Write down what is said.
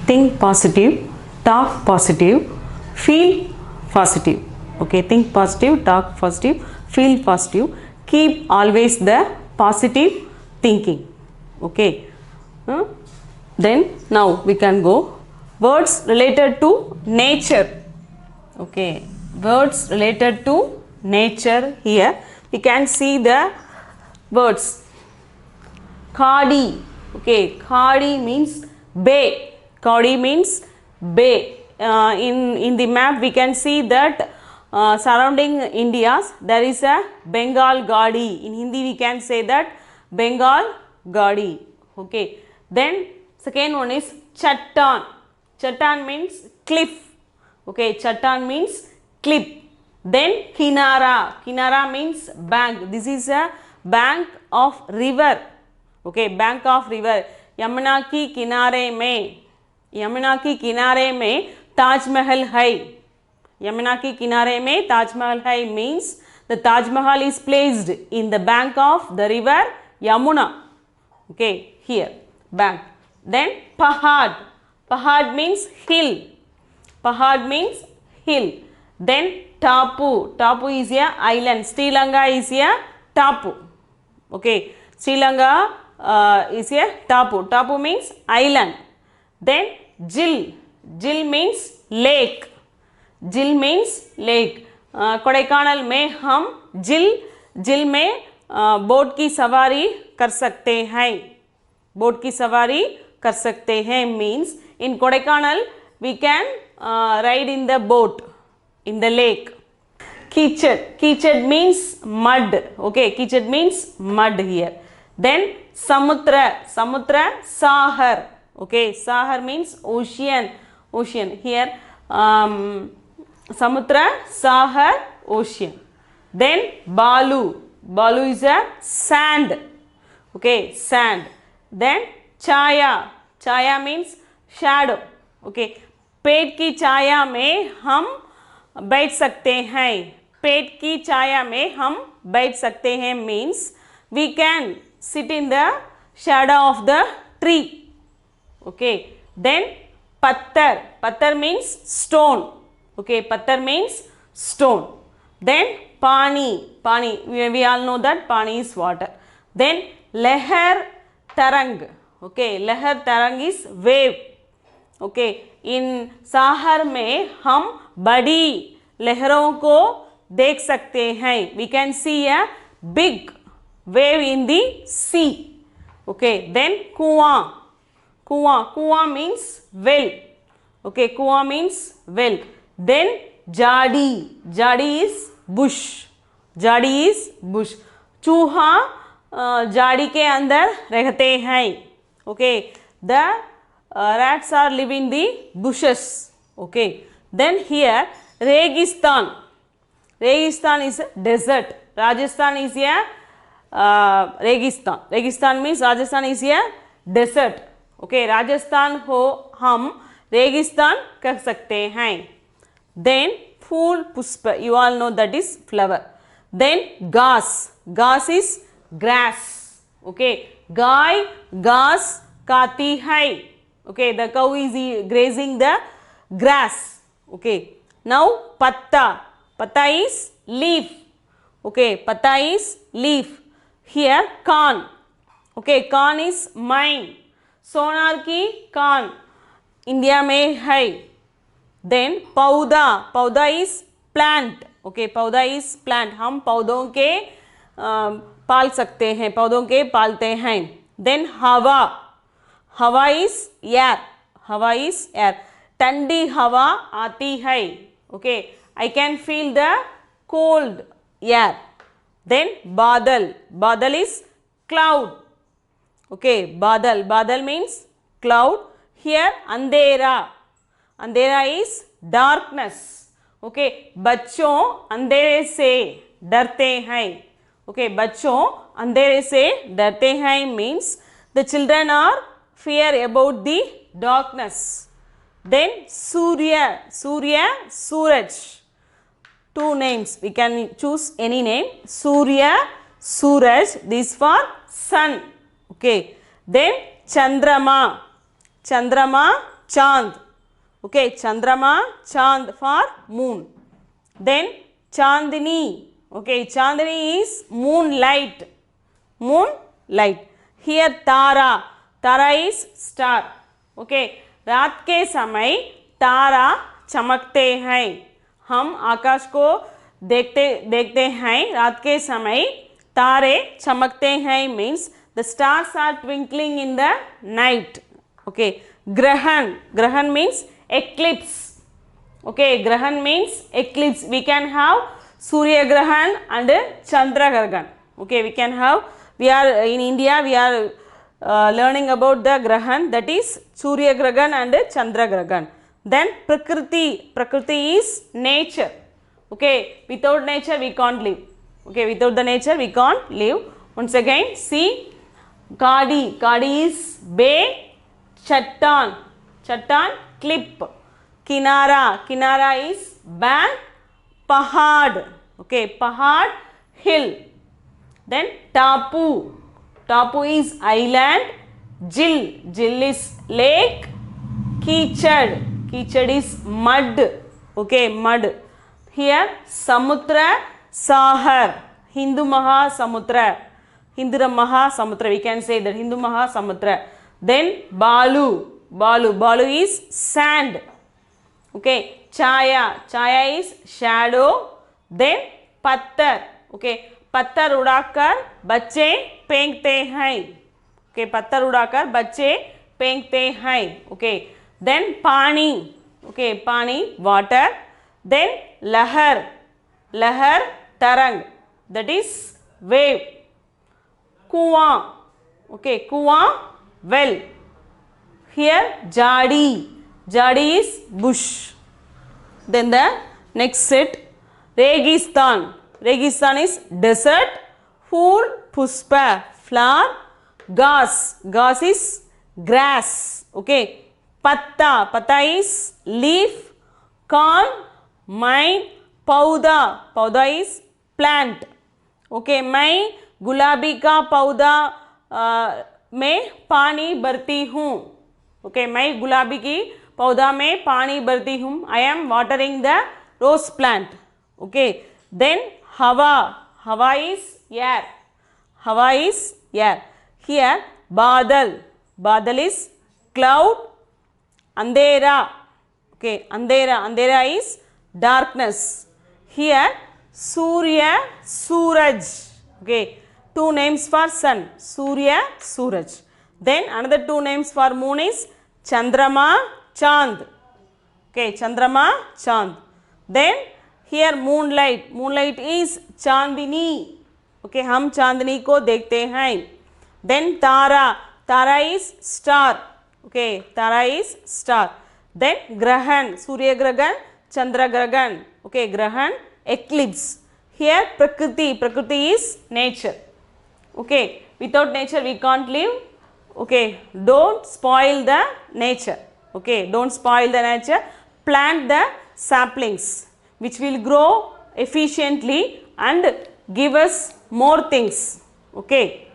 think positive, talk positive, feel positive. Okay, think positive, talk positive, feel positive, keep always the positive thinking. Okay. Then now we can go words related to nature. Okay, words related to nature. Here we can see the words Khadi. Okay, Khadi means bay. Khadi means bay. In the map we can see that surrounding India there is a Bengal Gadi. In Hindi we can say that Bengal Gadi. Okay. Then second one is Chattan. Chattan means cliff. Okay, Chattan means cliff. Then Kinara. Kinara means bank. This is a bank of river. Okay, bank of river. Yamuna की किनारे में, यमुना की किनारे में ताजमहल है. यमुना की किनारे में ताजमहल है means the Taj Mahal is placed in the bank of the river Yamuna. Okay, here bank. Then Pahad. Pahad means hill. Pahad means hill. Then Tapu. Tapu is a island. Sri Lanka is a Tapu. Okay, Sri Lanka is a Tapu. Tapu means island. Then Jil. Jil means lake. Jil means lake. Kodaikanal में हम झील में boat की सवारी कर सकते हैं. Boat की सवारी कर सकते हैं means in Kodaikanal we can ride in the boat in the lake. Kichad. Kichad means mud. Okay, Kichad means mud here. Then Samutra. Samutra, Sahar. Okay, Sahar means ocean. Ocean here. Samutra, Sahar, ocean. Then Balu. Balu is a sand. Okay, sand. Then Chaya. Chaya means shadow. Okay, पेड़ की छाया में हम बैठ सकते हैं. पेड़ की छाया में हम बैठ सकते हैं means we can sit in the shadow of the tree. Okay, then Pattar. Pattar means stone. Okay, Pattar means stone. Then Pani. Pani, we all know that Pani is water. Then Lehar Tarang. Okay, Lehar Tarang is wave. Okay, in साहर में हम बड़ी लहरों को देख सकते हैं. We can see a big wave in the sea. Okay, then Kuan. Kuan. Kuan means well. Okay, Kuan means well. Then Jadi. Jadi is bush. Jadi is bush. चूहा जाड़ी के अंदर रहते हैं. Okay, the rats are living the bushes. Okay, then here Registan. Registan is a desert. Rajasthan is a Registan. Registan means Rajasthan is a desert. Okay, Rajasthan हो हम रेगिस्तान कह सकते हैं. Then फूल पुष्प, you all know that is flower. Then घास. घास is grass. Okay, गाय घास खाती है. Okay, the cow is grazing the grass. Okay, now patta. Patta is leaf. Okay, patta is leaf. Here corn. Okay, corn is mine. सोनार की corn India में है. Then पौधा. पौधा is plant. Okay, पौधा is plant. हम पौधों के पाल सकते हैं. पौधों के पालते हैं. Then हवा. हवा is air. हवा is air. ठंडी हवा आती है. Okay, I can feel the cold air. Then बादल. बादल is cloud. Okay, बादल. बादल means cloud. Here अंधेरा. अंधेरा is darkness. Okay, बच्चों अंधेरे से डरते हैं. Okay, बच्चों अंधेरे से डरते हैं means the children are fear about the darkness. Then Surya. Surya, Suraj. Two names. We can choose any name. Surya, Suraj. This for sun. Okay. Then Chandrama. Chandrama, Chand. Okay, Chandrama, Chand for moon. Then Chandini. Okay, Chandini is moonlight. Moonlight. Here Tara. Tara is star. Okay, रात के समय तारा चमकते हैं. हम आकाश को देखते हैं रात के समय तारे चमकते हैं means the stars are twinkling in the night. Okay, grahan means eclipse. Okay, grahan means eclipse. We can have surya grahan and chandra grahan. Okay, we are in India, we are learning about the grahan, that is surya grahan and chandra grahan. Then prakriti is nature. Okay, without nature we can't live. Okay, without the nature we can't live. Once again, see, kadi is bay, chattan cliff, kinara is bank, pahad, okay, pahad hill. Then tapu is island, jil is lake, Kichad is mud. Okay, mud. Here Samutra, Sahar, Hindu Mahasamutra, we can say that Hindu Mahasamutra. Then Balu is sand. Okay, Chaya is shadow. Then Pattar. Okay, पत्थर उड़ाकर बच्चे फेंकते हैं. Okay, पत्थर उड़ाकर बच्चे फेंकते हैं. Okay, then पानी. Okay, पानी water. Then lahar tarang, that is wave. Kuan. Okay, kuan well. Here jadi is bush. Then the next set Registan is desert. Phool, puspa, flower. Gas is grass. Okay, patta is leaf. Corn, mine. Pauda is plant. Okay, मैं गुलाबी का पौधा में पानी भरती हूँ. Okay, मैं गुलाबी की पौधा में पानी भरती हूँ. I am watering the rose plant. Okay, then Hawa is air. Here Badal is cloud. Andhera. Okay, Andhera is darkness. Here Suraj. Okay, two names for sun, Suraj. Then another two names for moon is Chandrama, Chand. Okay, Chandrama, Chand. Then here moonlight is Chandini. Okay, हम चांदनी को देखते हैं. Then Tara is star. Okay, Tara is star. Then Grahan, Surya Grahan, Chandra Grahan. Okay, Grahan, eclipse. Here Prakriti is nature. Okay, without nature we can't live. Okay, don't spoil the nature. Okay, don't spoil the nature. Plant the saplings which will grow efficiently and give us more things. Okay.